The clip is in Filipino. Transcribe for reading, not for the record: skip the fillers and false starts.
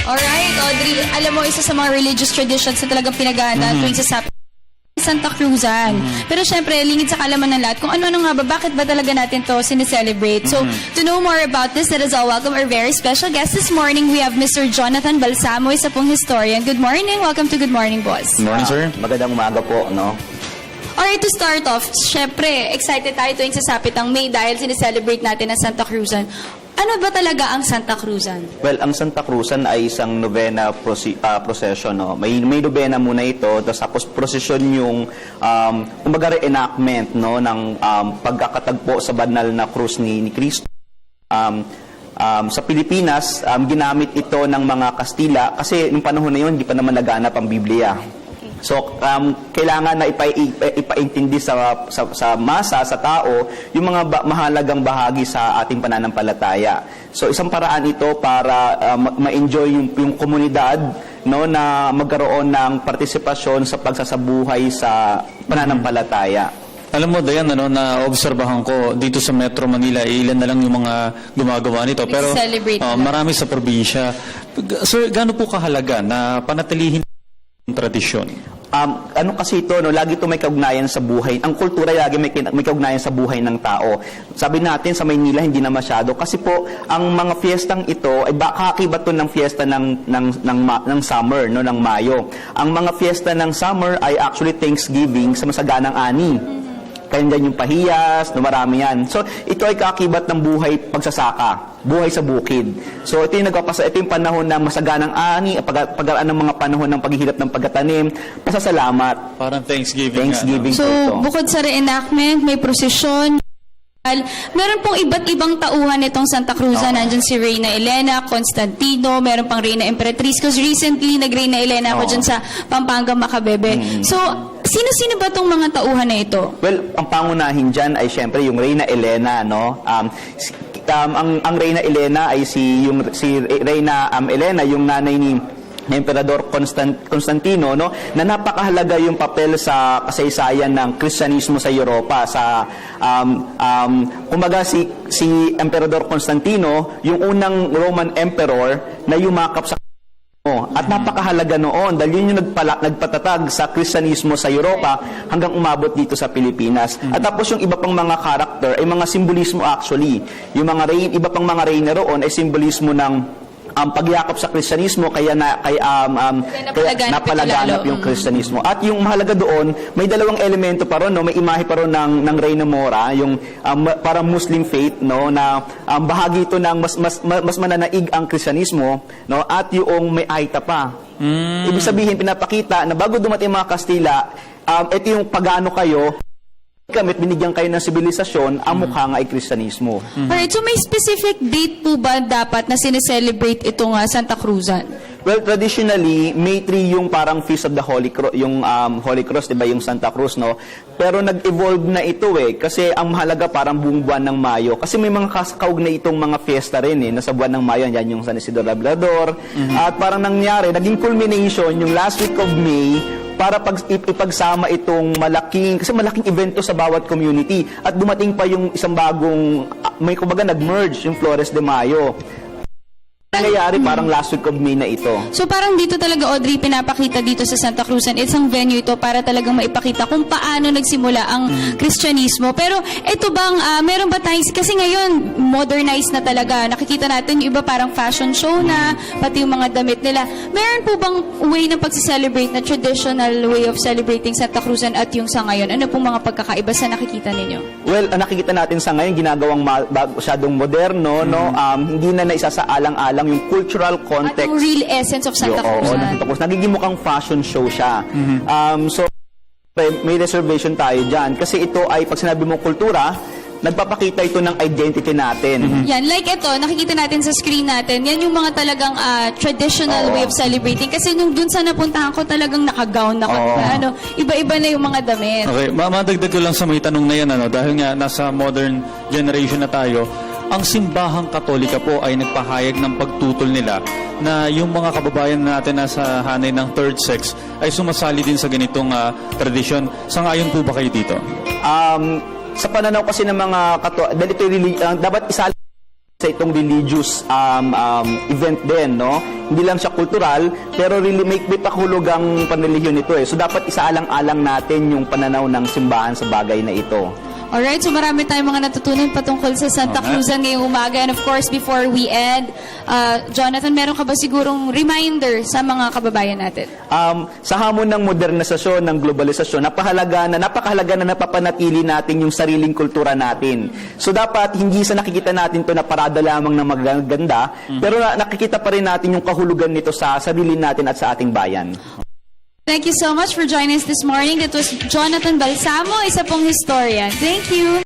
Alright, Audrey, alam mo, isa sa mga religious traditions na talagang pinagana tuwing sa Santa Cruzan. Pero syempre, lingid sa kalaman ng lahat kung ano-ano nga ba, bakit ba talaga natin to sineselebrate. So, to know more about this, let us all welcome our very special guest this morning. We have Mr. Jonathan Balsamo, isa pong historian. Good morning. Welcome to Good Morning, Boss. Good morning, sir. Magandang umaga po, no? Alright, to start off, syempre, excited tayo tuwing sasapit ang May dahil sineselebrate natin ang Santa Cruzan. Ano ba talaga ang Santa Cruzan? Well, ang Santa Cruzan ay isang novena procession, no? May novena muna ito, tapos procession yung kumbaga reenactment, no, ng pagkakatagpo sa banal na krus ni Cristo. Sa Pilipinas, ginamit ito ng mga Kastila kasi nung panahon na yun, hindi pa naman naganap ang Biblia. So, kailangan na ipaintindi sa masa, sa tao, yung mga mahalagang bahagi sa ating pananampalataya. So, isang paraan ito para ma-enjoy yung komunidad, no, na magkaroon ng partisipasyon sa pagsasabuhay sa pananampalataya. Alam mo, Dayan, na-obserbahan ko dito sa Metro Manila, ilan na lang yung mga gumagawa nito. Pero marami sa probinsya. Sir, gaano po kahalaga na panatilihin ang tradisyon? Ano kasi ito, no, lagi ito may kaugnayan sa buhay. Ang kultura lagi may kaugnayan sa buhay ng tao. Sabi natin sa Maynila hindi na masyado kasi po ang mga fiestang ito ay kakakibat to ng fiesta ng summer, no, ng Mayo. Ang mga fiesta ng summer ay actually Thanksgiving sa masaganang ani. Kaya dyan yung pahiyas, no, marami yan. So, ito ay kakibat ng buhay pagsasaka, buhay sa bukid. So, ito yung ito yung panahon ng masaganang ani, pagkaraan ng mga panahon ng paghihirap ng pagtatanim, pasasalamat. Parang Thanksgiving. Thanksgiving So, po ito. bukod sa reenactment, may prosesyon. Meron pong iba't ibang tauhan nitong Santa Cruzan. Nandyan si Reyna Elena, Constantino, meron pang Reyna Emperatriz. Because recently, nag-Reyna Elena ako dyan sa Pampanga, Macabebe. So, sino-sino ba itong mga tauhan na ito? Well, ang pangunahin dyan ay syempre yung Reyna Elena, no? Ang Reyna Elena ay si Reyna Elena, yung nanay ni Emperador Constantino, no, na napakahalaga yung papel sa kasaysayan ng Kristyanismo sa Europa. Kumbaga si Emperador Constantino, yung unang Roman Emperor na yumakap sa at napakahalaga noon dahil yun yung nagpatatag sa Kristyanismo sa Europa hanggang umabot dito sa Pilipinas. At tapos yung iba pang mga karakter ay mga simbolismo actually. Yung mga iba pang mga reyna roon ay simbolismo ng pagyakap sa Kristyanismo kaya napalaganap yung Kristyanismo. At yung mahalaga doon, may dalawang elemento pa ron, no? May imahe pa ron ng Reyna Mora, yung parang Muslim faith, no, na bahagi ito ng mas mananaig ang Kristyanismo, no, at yung may aita pa. Ibig sabihin, pinapakita na bago dumating mga Kastila, ito yung pagano kayo, kamit binigyan kayo ng sibilisasyon, ang mukha nga ay Kristyanismo. Alright, so may specific date po ba dapat na sineselebrate itong Santa Cruzan? Well, traditionally, May 3 yung parang Feast of the Holy Cross, yung Holy Cross, 'di ba, yung Santa Cruz, no? Pero nag-evolve na ito kasi ang mahalaga parang buong buwan ng Mayo. Kasi may mga kaugnay itong mga fiesta rin nasa buwan ng Mayo, yan yung San Isidro Labrador. At parang nangyari, naging culmination yung last week of May para ipagsama itong malaking evento sa bawat community. At dumating pa yung isang bagong, may kumbaga nag-merge, yung Flores de Mayo. Nangyayari parang last week of May na ito. So parang dito talaga, Audrey, pinapakita dito sa Santa Cruzan, isang venue ito para talagang maipakita kung paano nagsimula ang Kristyanismo. Pero ito bang, meron ba tayo, kasi ngayon, modernized na talaga. Nakikita natin yung iba parang fashion show na, pati yung mga damit nila. Meron po bang way ng pagsiselebrate na traditional way of celebrating Santa Cruzan at yung sa ngayon? Ano pong mga pagkakaiba sa nakikita ninyo? Well, nakikita natin sa ngayon, ginagawang masyadong moderno, no? Hindi na naisasaalang-alang yung cultural context. At yung real essence of Santa Cruzan. Nagiging mukhang fashion show siya. So, may reservation tayo dyan. Kasi ito ay, pag sinabi mong kultura, nagpapakita ito ng identity natin. Yan, like ito, nakikita natin sa screen natin, yan yung mga talagang traditional way of celebrating. Kasi nung dun sa napuntahan ko, talagang naka-gown, iba-iba na yung mga damit. Okay, madagdag ko lang sa may tanong na yan, dahil nga nasa modern generation na tayo, ang simbahang Katolika po ay nagpahayag ng pagtutol nila na yung mga kababayan natin na sa hanay ng third sex ay sumasali din sa ganitong tradisyon. Sangayon po ba kayo dito? Sa pananaw kasi ng mga dahil ito dapat isali sa itong religious event din, no? Hindi lang siya cultural, pero really may pakahulugang panrelihiyon ito eh. So dapat isaalang-alang natin yung pananaw ng simbahan sa bagay na ito. Alright, so marami tayong mga natutunan patungkol sa Santa Cruzan ngayong umaga. And of course, before we end, Jonathan, meron ka ba sigurong reminder sa mga kababayan natin? Sa hamon ng modernisasyon, ng globalisasyon, napakahalaga na napapanatili natin yung sariling kultura natin. So dapat hindi sa nakikita natin to na parada lamang ng magaganda, pero nakikita pa rin natin yung kahulugan nito sa sarili natin at sa ating bayan. Thank you so much for joining us this morning. That was Jonathan Balsamo, isa pong historian. Thank you.